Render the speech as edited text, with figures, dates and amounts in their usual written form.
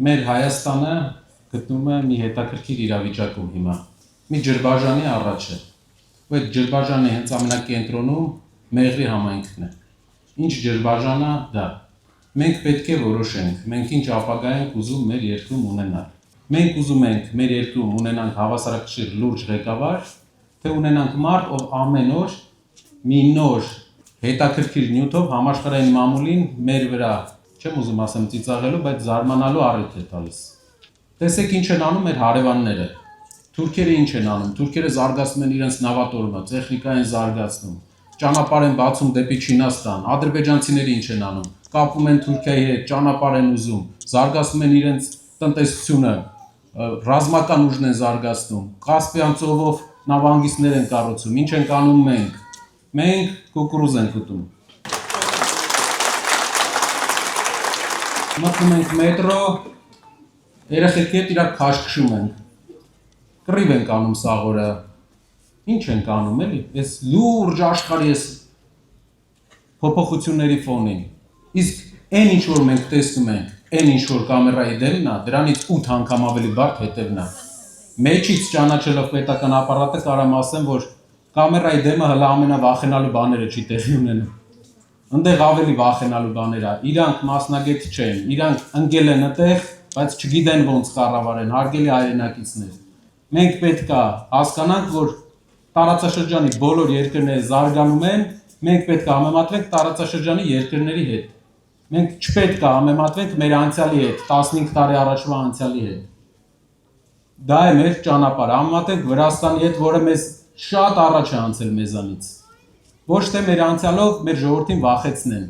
Մեր Հայաստանը գտնում է մի հետաքրքիր իրավիճակում հիմա, մի ջրբաժանի առաջ է, ու այդ ջրբաժանի հենց ամենակենտրոնում Մեղրի համայնքն է, ինչ ջրբաժանա դա, մենք պետք է որոշենք, մենք ինչ ապագա ենք ուզում մեր երկրում ունենալ, մենք ուզում ենք մեր երկրում ունենանք հավասարակշիռ լուրջ ղեկավար, թե ունենանք մարդ, ով ամեն օր մի նոր հետաքրքիր նյութով համաշխարհային մամուլին մեր վրա, չեմ ուզում ասեմ ծիծաղելու, բայց զարմանալու առիթ է տալիս։ Տեսեք ինչ են անում մեր հարևանները, թուրքերը ինչ են անում, թուրքերը զարգացնում են իրենց նավատորմը, տեխնիկա են զարգացնում, ճանապարհ են բացում դեպի Չինաստան, ադրբեջանցիները ինչ են անում, կապում են Թուրքիայի հետ, ճանապարհ են ուզում, զարգացնում են իրենց տնտեսությունը, ռազմական ուժն են զարգացնում, Կասպիան ծովով նավահանգիստներ են կառուցում, ինչ ենք անում մենք, մենք կուկուռուզ ենք ուտում։ Մտնում ենք մետրո, երեխեքի հետ իրար քաշքշում ենք, կռիվ ենք անում սաղ օրը, ինչ ենք անում էլի, այս լուրջ աշխարհի այս փոփոխությունների ֆոնին, իսկ այն ինչ որ մենք տեսնում ենք, այն ինչ որ կամերայի դեմն է, դրանից 8 անգամ ավելի բարդ հետևն է, մեջից ճանաչելով պետական ապարատը կարամ ասեմ, որ կամերայի դեմը հլը ամենավախենալու բաները չի տեղի ունենում, ընդեղ ավելի վախենալու բաներ է, իրանք մասնագետ չեն, իրանք ընկել են այդտեղ, բայց չգիտեն ոնց կառավարեն, հարգելի հայրենակիցներ, մենք պետք է հասկանանք, որ տարածաշրջանի բոլոր երկրները զարգանում են, մենք պետք է համեմատվենք տարածաշրջանի երկրների հետ, մենք չպետք է համեմատվենք մեր անցյալի հետ, 15 տարի առաջվա անցյալի հետ, դա է մեր ճանապարհը, համեմատենք Վրաստանի հետ, որը մեզ շատ առաջ է անցել մեզանից, ոչ թե մեր անցյալով մեր ժողովրդին վախեցնեն,